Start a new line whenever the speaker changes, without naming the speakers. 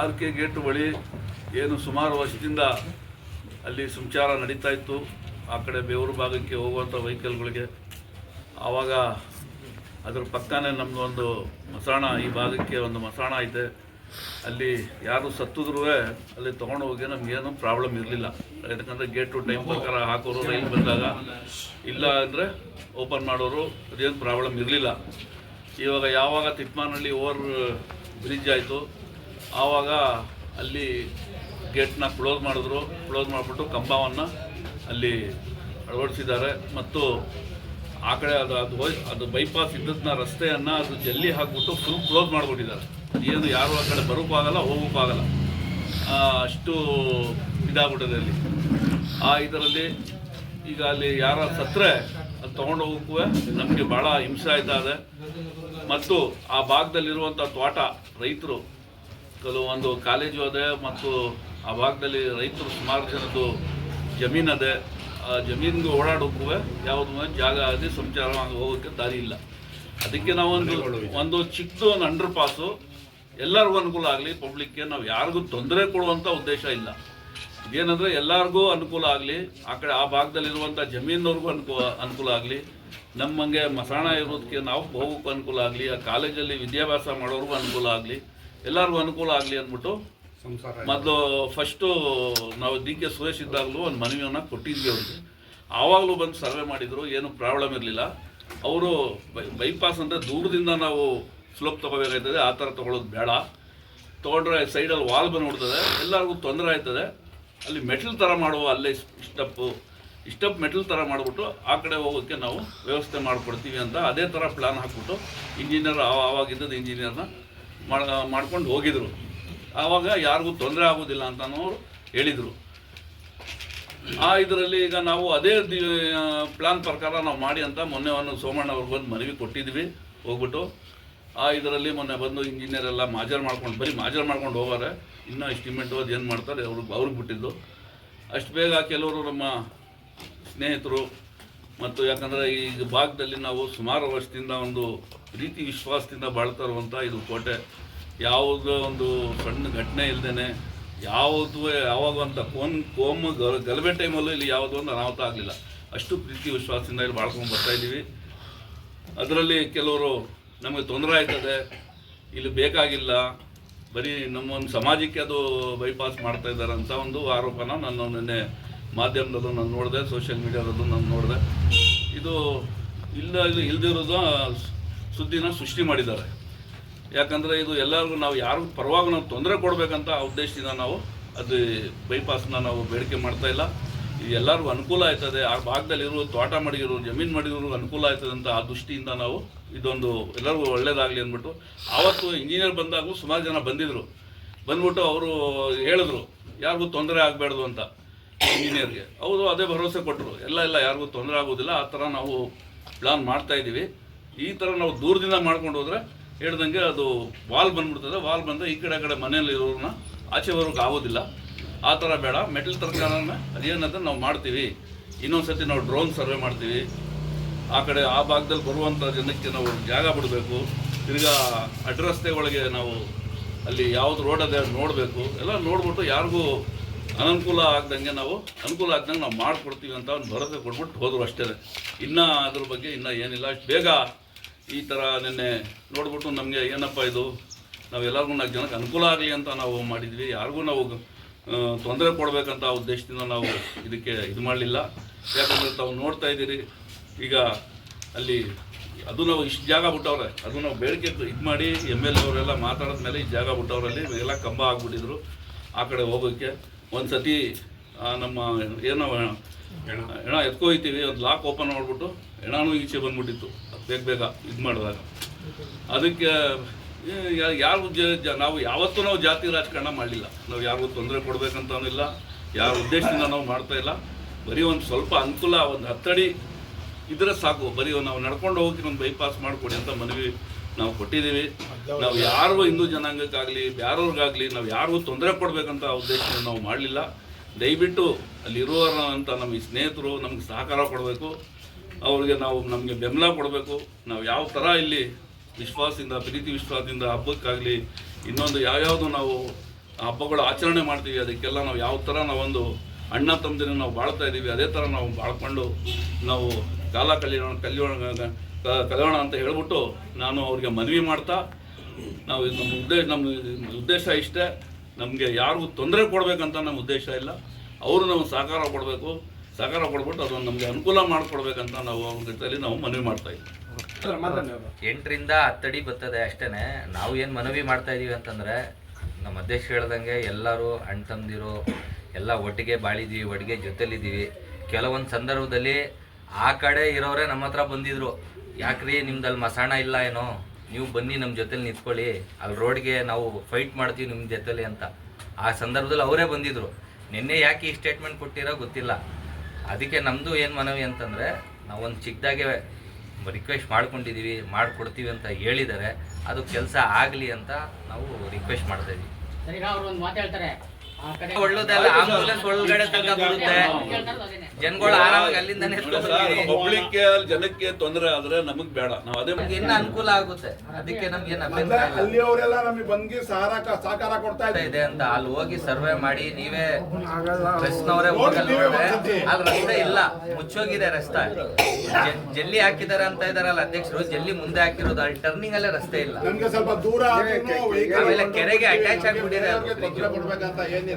RK gate ಬಳಿ ಏನು ಸುಮಾರು ವರ್ಷದಿಂದ ಅಲ್ಲಿ ಸಂಚಾರ ನಡೀತಾ ಇತ್ತು. ಆ ಕಡೆ ಬೇವೂರು ಭಾಗಕ್ಕೆ ಹೋಗುವಂಥ ವೆಹಿಕಲ್ಗಳಿಗೆ ಆವಾಗ ಅದರ ಪಕ್ಕನೇ ನಮ್ಮದು ಒಂದು ಮಸಾಣ, ಈ ಭಾಗಕ್ಕೆ ಒಂದು ಮಸಾಣ ಐತೆ. ಅಲ್ಲಿ ಯಾರು ಸತ್ತಿದ್ರೂ ಅಲ್ಲಿ ತೊಗೊಂಡು ಹೋಗಿ ನಮಗೇನು ಪ್ರಾಬ್ಲಮ್ ಇರಲಿಲ್ಲ. ಯಾಕಂದರೆ ಗೇಟು ಟೈಮ್ ಪ್ರಕಾರ ಹಾಕೋರು, ರೈಲು ಬಂದಾಗ ಇಲ್ಲ ಅಂದರೆ ಓಪನ್ ಮಾಡೋರು, ಅದೇನು ಪ್ರಾಬ್ಲಮ್ ಇರಲಿಲ್ಲ. ಇವಾಗ ಯಾವಾಗ ತಿಪ್ಮಾನಹಳ್ಳಿ ಓವರ್ ಬ್ರಿಡ್ಜ್ ಆಯಿತು ಆವಾಗ ಅಲ್ಲಿ ಗೇಟ್ನ ಕ್ಲೋಸ್ ಮಾಡಿದ್ರು. ಕ್ಲೋಸ್ ಮಾಡಿಬಿಟ್ಟು ಕಂಬವನ್ನು ಅಲ್ಲಿ ಅಳವಡಿಸಿದ್ದಾರೆ ಮತ್ತು ಆ ಕಡೆ ಅದು ಬೈಪಾಸ್ ಇದ್ದದನ್ನ ರಸ್ತೆಯನ್ನು ಅದು ಜಲ್ಲಿ ಹಾಕ್ಬಿಟ್ಟು ಫುಲ್ ಕ್ಲೋಸ್ ಮಾಡಿಬಿಟ್ಟಿದ್ದಾರೆ. ಏನು ಯಾರು ಆ ಕಡೆ ಬರೋಕ್ಕಾಗಲ್ಲ, ಹೋಗೋಕ್ಕಾಗಲ್ಲ, ಅಷ್ಟು ಇದಾಗ್ಬಿಟ್ಟಿದೆ ಅಲ್ಲಿ. ಇದರಲ್ಲಿ ಈಗ ಅಲ್ಲಿ ಯಾರ ಸತ್ತರೆ ಅದು ತೊಗೊಂಡು ಹೋಗೋಕ್ಕೂ ನಮಗೆ ಭಾಳ ಹಿಂಸೆ ಆಯ್ತಾ ಇದೆ. ಮತ್ತು ಆ ಭಾಗದಲ್ಲಿರುವಂಥ ತೋಟ ರೈತರು ಕೆಲವೊಂದು ಕಾಲೇಜು ಅದೇ ಮತ್ತು ಆ ಭಾಗದಲ್ಲಿ ರೈತರು ಸುಮಾರು ಜನದ್ದು ಜಮೀನದೆ. ಆ ಜಮೀನಿಗೆ ಓಡಾಡೋಕ್ಕೂ ಯಾವುದೂ ಜಾಗ ಆಗಿ ಸಂಚಾರ ಹೋಗೋಕ್ಕೆ ದಾರಿ ಇಲ್ಲ. ಅದಕ್ಕೆ ನಾವೊಂದು ಚಿಕ್ಕದು ಒಂದು ಅಂಡರ್ ಪಾಸು ಎಲ್ಲರಿಗೂ ಅನುಕೂಲ ಆಗಲಿ, ಪಬ್ಲಿಕ್ಗೆ ನಾವು ಯಾರಿಗೂ ತೊಂದರೆ ಕೊಡುವಂಥ ಉದ್ದೇಶ ಇಲ್ಲ. ಇದೇನೆಂದರೆ ಎಲ್ಲರಿಗೂ ಅನುಕೂಲ ಆಗಲಿ, ಆ ಕಡೆ ಆ ಭಾಗದಲ್ಲಿರುವಂಥ ಜಮೀನವ್ರಿಗೂ ಅನುಕೂಲ ಆಗಲಿ, ನಮ್ಮಂಗೆ ಮಸಾಣ ಇರೋದಕ್ಕೆ ನಾವು ಹೋಗೋಕ್ಕೂ ಅನುಕೂಲ ಆಗಲಿ, ಆ ಕಾಲೇಜಲ್ಲಿ ವಿದ್ಯಾಭ್ಯಾಸ ಮಾಡೋರಿಗೂ ಅನುಕೂಲ ಆಗಲಿ, ಎಲ್ಲರಿಗೂ ಅನುಕೂಲ ಆಗಲಿ ಅಂದ್ಬಿಟ್ಟು ಮೊದಲು ಫಸ್ಟು ನಾವು DK ಸುರೇಶ್ ಇದ್ದಾಗಲೂ ಒಂದು ಮನವಿಯನ್ನು ಕೊಟ್ಟಿದ್ವಿ ಅವ್ರಿಗೆ. ಆವಾಗಲೂ ಬಂದು ಸರ್ವೆ ಮಾಡಿದರು, ಏನು ಪ್ರಾಬ್ಲಮ್ ಇರಲಿಲ್ಲ. ಅವರು ಬೈಪಾಸ್ ಅಂದರೆ ದೂರದಿಂದ ನಾವು ಸ್ಲೋಪ್ ತೊಗೋಬೇಕಾಯ್ತದೆ, ಆ ಥರ ತೊಗೊಳೋದು ಬೇಡ, ತೊಗೊಂಡ್ರೆ ಸೈಡಲ್ಲಿ ವಾಲ್ ಬಂದುಬಿಡ್ತದೆ, ಎಲ್ಲರಿಗೂ ತೊಂದರೆ ಆಯ್ತದೆ. ಅಲ್ಲಿ ಮೆಟಲ್ ಥರ ಮಾಡುವ, ಅಲ್ಲೇ ಇಷ್ಟಪ್ ಮೆಟಲ್ ಥರ ಮಾಡಿಬಿಟ್ಟು ಆ ಕಡೆ ಹೋಗೋಕ್ಕೆ ನಾವು ವ್ಯವಸ್ಥೆ ಮಾಡಿಕೊಡ್ತೀವಿ ಅಂತ ಅದೇ ಥರ ಪ್ಲ್ಯಾನ್ ಹಾಕ್ಬಿಟ್ಟು ಇಂಜಿನಿಯರ್ ಆವಾಗಿದ್ದದ್ದು ಇಂಜಿನಿಯರ್ನ ಮಾಡ್ಕೊಂಡು ಹೋಗಿದ್ರು. ಆವಾಗ ಯಾರಿಗೂ ತೊಂದರೆ ಆಗೋದಿಲ್ಲ ಅಂತನೂ ಹೇಳಿದರು. ಇದರಲ್ಲಿ ಈಗ ನಾವು ಅದೇ ಪ್ಲ್ಯಾನ್ ಪ್ರಕಾರ ನಾವು ಮಾಡಿ ಅಂತ ಮೊನ್ನೆ ಸೋಮಣ್ಣ ಅವ್ರಿಗೆ ಬಂದು ಮನವಿ ಕೊಟ್ಟಿದ್ವಿ. ಹೋಗ್ಬಿಟ್ಟು ಇದರಲ್ಲಿ ಮೊನ್ನೆ ಬಂದು ಇಂಜಿನಿಯರ್ ಎಲ್ಲ ಮಾಜರ್ ಮಾಡ್ಕೊಂಡು ಹೋಗಾರೆ. ಇನ್ನೂ ಎಸ್ಟಿಮೇಟು ಅದು ಏನು ಮಾಡ್ತಾರೆ ಅವ್ರಿಗೆ ಬಿಟ್ಟಿದ್ದು. ಅಷ್ಟು ಬೇಗ ಕೆಲವರು ನಮ್ಮ ಸ್ನೇಹಿತರು ಮತ್ತು ಯಾಕಂದರೆ ಈ ಭಾಗದಲ್ಲಿ ನಾವು ಸುಮಾರು ವರ್ಷದಿಂದ ಒಂದು ಪ್ರೀತಿ ವಿಶ್ವಾಸದಿಂದ ಬಾಳ್ತಾ ಇರುವಂಥ ಇದು ಕೋಟೆ, ಯಾವುದೋ ಒಂದು ಸಣ್ಣ ಘಟನೆ ಇಲ್ಲದೇ ಯಾವಾಗ ಅಂತ ಕೋಮು ಗಲಭೆ ಟೈಮಲ್ಲೂ ಇಲ್ಲಿ ಯಾವುದೋ ಒಂದು ಅನಾಹುತ ಆಗಲಿಲ್ಲ. ಅಷ್ಟು ಪ್ರೀತಿ ವಿಶ್ವಾಸದಿಂದ ಇಲ್ಲಿ ಬಾಳ್ಕೊಂಡು ಬರ್ತಾಯಿದ್ದೀವಿ. ಅದರಲ್ಲಿ ಕೆಲವರು ನಮಗೆ ತೊಂದರೆ ಆಯ್ತದೆ, ಇಲ್ಲಿ ಬೇಕಾಗಿಲ್ಲ, ಬರೀ ನಮ್ಮ ಒಂದು ಸಮಾಜಕ್ಕೆ ಅದು ಬೈಪಾಸ್ ಮಾಡ್ತಾ ಇದ್ದಾರೆ ಅಂತ ಒಂದು ಆರೋಪನ ನಾನು ನಿನ್ನೆ ಮಾಧ್ಯಮದಲ್ಲೂ ನಾನು ನೋಡಿದೆ, ಸೋಷಿಯಲ್ ಮೀಡಿಯಾದಲ್ಲೂ ನಾನು ನೋಡಿದೆ. ಇದು ಇಲ್ದಿರೋದು ಸುದ್ದಿನ ಸೃಷ್ಟಿ ಮಾಡಿದ್ದಾರೆ. ಯಾಕಂದರೆ ಇದು ಎಲ್ಲರಿಗೂ ನಾವು ಯಾರಿಗೂ ಪರವಾಗಿ ನಾವು ತೊಂದರೆ ಕೊಡಬೇಕಂತ ಆ ಉದ್ದೇಶದಿಂದ ನಾವು ಅದು ಬೈಪಾಸ್ನ ನಾವು ಬೇಡಿಕೆ ಮಾಡ್ತಾಯಿಲ್ಲ. ಇದು ಎಲ್ಲರಿಗೂ ಅನುಕೂಲ ಆಯ್ತದೆ, ಆ ಭಾಗದಲ್ಲಿರೋ ತೋಟ ಮಾಡಿರೋರು, ಜಮೀನು ಮಾಡಿರೋರು ಅನುಕೂಲ ಆಯ್ತದೆ ಅಂತ ಆ ದೃಷ್ಟಿಯಿಂದ ನಾವು ಇದೊಂದು ಎಲ್ಲರಿಗೂ ಒಳ್ಳೇದಾಗಲಿ ಅಂದ್ಬಿಟ್ಟು ಆವತ್ತು ಇಂಜಿನಿಯರ್ ಬಂದಾಗೂ ಸುಮಾರು ಜನ ಬಂದ್ಬಿಟ್ಟು ಅವರು ಹೇಳಿದ್ರು ಯಾರಿಗೂ ತೊಂದರೆ ಆಗಬಾರ್ದು ಅಂತ ಇಂಜಿನಿಯರ್ಗೆ. ಅವರು ಅದೇ ಭರವಸೆ ಕೊಟ್ಟರು, ಇಲ್ಲ ಯಾರಿಗೂ ತೊಂದರೆ ಆಗೋದಿಲ್ಲ, ಆ ಥರ ನಾವು ಪ್ಲ್ಯಾನ್ ಮಾಡ್ತಾಯಿದ್ದೀವಿ. ಈ ಥರ ನಾವು ದೂರದಿಂದ ಮಾಡ್ಕೊಂಡು ಹೋದರೆ ಹೇಳ್ದಂಗೆ ಅದು ವಾಲ್ ಬಂದ್ಬಿಡ್ತದೆ. ವಾಲ್ ಬಂದರೆ ಈ ಕಡೆ ಮನೆಯಲ್ಲಿರೋರನ್ನ ಆಚೆ ಬರೋಕ್ಕೆ ಆಗೋದಿಲ್ಲ. ಆ ಥರ ಬೇಡ, ಮೆಟಲ್ ತರಕಾರನ ಅದೇನಂತ ನಾವು ಮಾಡ್ತೀವಿ. ಇನ್ನೊಂದು ಸರ್ತಿ ನಾವು ಡ್ರೋನ್ ಸರ್ವೆ ಮಾಡ್ತೀವಿ. ಆ ಭಾಗದಲ್ಲಿ ಬರುವಂಥ ಜನಕ್ಕೆ ನಾವು ಜಾಗ ಬಿಡಬೇಕು. ತಿರ್ಗಾ ಅಡ್ರಸ್ತೆ ಒಳಗೆ ನಾವು ಅಲ್ಲಿ ಯಾವುದು ರೋಡ್ ಅದೇ ನೋಡಬೇಕು. ಎಲ್ಲ ನೋಡ್ಬಿಟ್ಟು ಯಾರಿಗೂ ಅನುಕೂಲ ಆಗ್ದಂಗೆ ನಾವು ಮಾಡಿಕೊಡ್ತೀವಿ ಅಂತ ಒಂದು ಭರವಸೆ ಕೊಟ್ಬಿಟ್ಟು ಹೋದ್ರು ಅಷ್ಟೇ. ಇನ್ನೂ ಅದ್ರ ಬಗ್ಗೆ ಇನ್ನೂ ಏನಿಲ್ಲ. ಅಷ್ಟು ಬೇಗ ಈ ಥರ ನಿನ್ನೆ ನೋಡ್ಬಿಟ್ಟು ನಮಗೆ ಏನಪ್ಪ ಇದು, ನಾವೆಲ್ಲರಿಗೂ 4 ಜನಕ್ಕೆ ಅನುಕೂಲ ಆಗಲಿ ಅಂತ ನಾವು ಮಾಡಿದ್ವಿ. ಯಾರಿಗೂ ನಾವು ತೊಂದರೆ ಕೊಡಬೇಕಂತ ಉದ್ದೇಶದಿಂದ ನಾವು ಇದಕ್ಕೆ ಇದು ಮಾಡಲಿಲ್ಲ. ಯಾಕಂದರೆ ತಾವು ನೋಡ್ತಾ ಇದ್ದೀರಿ, ಈಗ ಅಲ್ಲಿ ಅದು ನಾವು ಇಷ್ಟು ಜಾಗ ಬಿಟ್ಟವ್ರೆ, ಅದು ನಾವು ಬೇಡಿಕೆ ಇದು ಮಾಡಿ MLA ಅವರೆಲ್ಲ ಮಾತಾಡಿದ್ಮೇಲೆ ಈ ಜಾಗ ಬಿಟ್ಟವ್ರಲ್ಲಿ ಎಲ್ಲ ಕಂಬ ಆಗಿಬಿಟ್ಟಿದ್ರು. ಆ ಕಡೆ ಹೋಗೋಕ್ಕೆ ಒಂದು ಸತಿ ನಮ್ಮ ಏನೋ ಹೆಣ ಎತ್ಕೊಯ್ತೀವಿ, ಒಂದು ಲಾಕ್ ಓಪನ್ ಮಾಡಿಬಿಟ್ಟು ಹೆಣನೂ ಈಚೆ ಬಂದ್ಬಿಟ್ಟಿತ್ತು ಬೇಗ ಇದು ಮಾಡಿದಾಗ. ಅದಕ್ಕೆ ನಾವು ಯಾವತ್ತೂ ನಾವು ಜಾತಿ ರಾಜಕಾರಣ ಮಾಡಲಿಲ್ಲ. ನಾವು ಯಾರಿಗೂ ತೊಂದರೆ ಕೊಡಬೇಕಂತನೂ ಇಲ್ಲ, ಯಾರ ಉದ್ದೇಶದಿಂದ ನಾವು ಮಾಡ್ತಾಯಿಲ್ಲ. ಬರೀ ಒಂದು ಸ್ವಲ್ಪ ಅನುಕೂಲ, ಒಂದು 10 ಅಡಿ ಇದ್ರೆ ಸಾಕು, ಬರೀ ನಾವು ನಡ್ಕೊಂಡು ಹೋಗಿ ಒಂದು ಬೈಪಾಸ್ ಮಾಡಿಕೊಡಿ ಅಂತ ಮನವಿ ನಾವು ಕೊಟ್ಟಿದ್ದೀವಿ. ನಾವು ಯಾರಿಗೂ ಹಿಂದೂ ಜನಾಂಗಕ್ಕಾಗಲಿ ಬೇರೆಯವ್ರಿಗಾಗಲಿ ನಾವು ಯಾರಿಗೂ ತೊಂದರೆ ಕೊಡಬೇಕಂತ ಉದ್ದೇಶದಿಂದ ನಾವು ಮಾಡಲಿಲ್ಲ. ದಯವಿಟ್ಟು ಅಲ್ಲಿರುವಂಥ ನಮ್ಮ ಸ್ನೇಹಿತರು ನಮಗೆ ಸಹಕಾರ ಕೊಡಬೇಕು, ಅವ್ರಿಗೆ ನಮಗೆ ಬೆಂಬಲ ಕೊಡಬೇಕು. ನಾವು ಯಾವ ಥರ ಇಲ್ಲಿ ವಿಶ್ವಾಸದಿಂದ ಪ್ರೀತಿ ವಿಶ್ವಾಸದಿಂದ ಹಬ್ಬಕ್ಕಾಗಲಿ ಇನ್ನೊಂದು ಯಾವ್ಯಾವುದು ನಾವು ಹಬ್ಬಗಳು ಆಚರಣೆ ಮಾಡ್ತೀವಿ ಅದಕ್ಕೆಲ್ಲ ನಾವು ಯಾವ ಥರ ನಾವೊಂದು ಅಣ್ಣ ತಮ್ಮದಿನ ನಾವು ಬಾಳ್ತಾ ಇದ್ದೀವಿ ಅದೇ ಥರ ನಾವು ಬಾಳ್ಕೊಂಡು ನಾವು ಕಾಲ ಕಲಿಯೋಣ ಅಂತ ಹೇಳ್ಬಿಟ್ಟು ನಾನು ಅವ್ರಿಗೆ ಮನವಿ ಮಾಡ್ತಾ ನಾವು ನಮ್ಮ ಉದ್ದೇಶ ಇಷ್ಟೇ. ನಮಗೆ ಯಾರಿಗೂ ತೊಂದರೆ ಕೊಡಬೇಕಂತ ನಮ್ಮ ಉದ್ದೇಶ ಇಲ್ಲ. ಅವರು ನಮಗೆ ಸಹಕಾರ ಕೊಡ್ಬಿಟ್ಟು ಅದನ್ನು ನಮಗೆ ಅನುಕೂಲ ಮಾಡಿಕೊಡ್ಬೇಕಂತ ನಾವು ಅವ್ರ ಜೊತೆಯಲ್ಲಿ ನಾವು ಮನವಿ ಮಾಡ್ತಾ ಇದ್ದೀವಿ.
8ರಿಂದ 10 ಅಡಿ ಬರ್ತದೆ ಅಷ್ಟೇ. ನಾವು ಏನು ಮನವಿ ಮಾಡ್ತಾ ಇದ್ದೀವಿ ಅಂತಂದರೆ ನಮ್ಮ ಅಧ್ಯಕ್ಷ ಹೇಳ್ದಂಗೆ ಎಲ್ಲರೂ ಅಣ್ಣ ತಮ್ಮದಿರು ಎಲ್ಲ ಒಟ್ಟಿಗೆ ಬಾಳಿದ್ದೀವಿ, ಒಟ್ಟಿಗೆ ಜೊತೆಲಿದ್ದೀವಿ. ಕೆಲವೊಂದು ಸಂದರ್ಭದಲ್ಲಿ ಆ ಕಡೆ ಇರೋರೇ ನಮ್ಮ ಹತ್ರ ಬಂದಿದ್ರು, ಯಾಕ್ರಿ ನಿಮ್ದಲ್ಲಿ ಮಸಾಣ ಇಲ್ಲ ಏನೋ, ನೀವು ಬನ್ನಿ ನಮ್ಮ ಜೊತೆಲಿ ನಿಂತ್ಕೊಳ್ಳಿ, ಅಲ್ಲಿ ರೋಡ್ಗೆ ನಾವು ಫೈಟ್ ಮಾಡ್ತೀವಿ ನಿಮ್ಮ ಜೊತೆಲಿ ಅಂತ. ಆ ಸಂದರ್ಭದಲ್ಲಿ ಅವರೇ ಬಂದಿದ್ರು. ನಿನ್ನೆ ಯಾಕೆ ಈ ಸ್ಟೇಟ್ಮೆಂಟ್ ಕೊಟ್ಟಿರೋ ಗೊತ್ತಿಲ್ಲ. ಅದಕ್ಕೆ ನಮ್ಮದು ಏನು ಮನವಿ ಅಂತಂದರೆ ನಾವೊಂದು ಚಿಕ್ಕದಾಗೆ ರಿಕ್ವೆಸ್ಟ್ ಮಾಡ್ಕೊಂಡಿದ್ದೀವಿ, ಮಾಡಿಕೊಡ್ತೀವಿ ಅಂತ ಹೇಳಿದ್ದಾರೆ. ಅದು ಕೆಲಸ ಆಗಲಿ ಅಂತ ನಾವು ರಿಕ್ವೆಸ್ಟ್ ಮಾಡ್ತಾ ಇದ್ದೀವಿ. ಒಳ್ಳೇದಲ್ಲ, ಆಂಬುಲೆನ್ಸ್ ಒಳಗಡೆ ತನಕ ಬರುತ್ತೆ, ಜನಗಳು ಆರಾಮಾಗಿ ಅಲ್ಲಿಂದಾನೆ
ಪಬ್ಲಿಕ್ಗೆ ಜನಕ್ಕೆ ತೊಂದರೆ ಆದ್ರೆ ನಮಗ್ ಬೇಡ. ನಾವು ಅದೇ
ಇನ್ನ ಅನುಕೂಲ ಆಗುತ್ತೆ. ಅದಕ್ಕೆ ನಮ್ಗೆ ಏನು ಅಭ್ಯಂತರ ಇಲ್ಲ.
ಅಲ್ಲಿ ಅವರೆಲ್ಲ ನಮಗೆ ಬಂದು ಸಹಕಾರ ಕೊಡ್ತಾ
ಇದೆ ಅಂತ ಅಲ್ಲಿ ಹೋಗಿ ಸರ್ವೆ ಮಾಡಿ ನೀವೇ ಪ್ರೆಸ್ನವರೇ ಹೋಗಲ್ಲ ನೋಡ್ರೆ ಅಲ್ಲಿ ರಸ್ತೆ ಇಲ್ಲ, ಮುಚ್ಚೋಗಿದೆ ರಸ್ತೆ. ಜಲ್ಲಿ ಹಾಕಿದ್ದಾರೆ ಅಂತ ಇದಾರಲ್ಲ ಅಧ್ಯಕ್ಷರು, ಜಲ್ಲಿ ಮುಂದೆ ಹಾಕಿರೋದು, ಅಲ್ಲಿ ಟರ್ನಿಂಗ್ ಅಲ್ಲೇ ರಸ್ತೆ ಇಲ್ಲ.
ನಮ್ಗೆ ಸ್ವಲ್ಪ ದೂರ
ಆಮೇಲೆ ಕೆರೆಗೆ ಅಟ್ಯಾಚ್ ಆಗ್ಬಿಟ್ಟಿದೆ.
ಕೊಡ್ಬೇಕಂತ ಏನಿಲ್ಲ.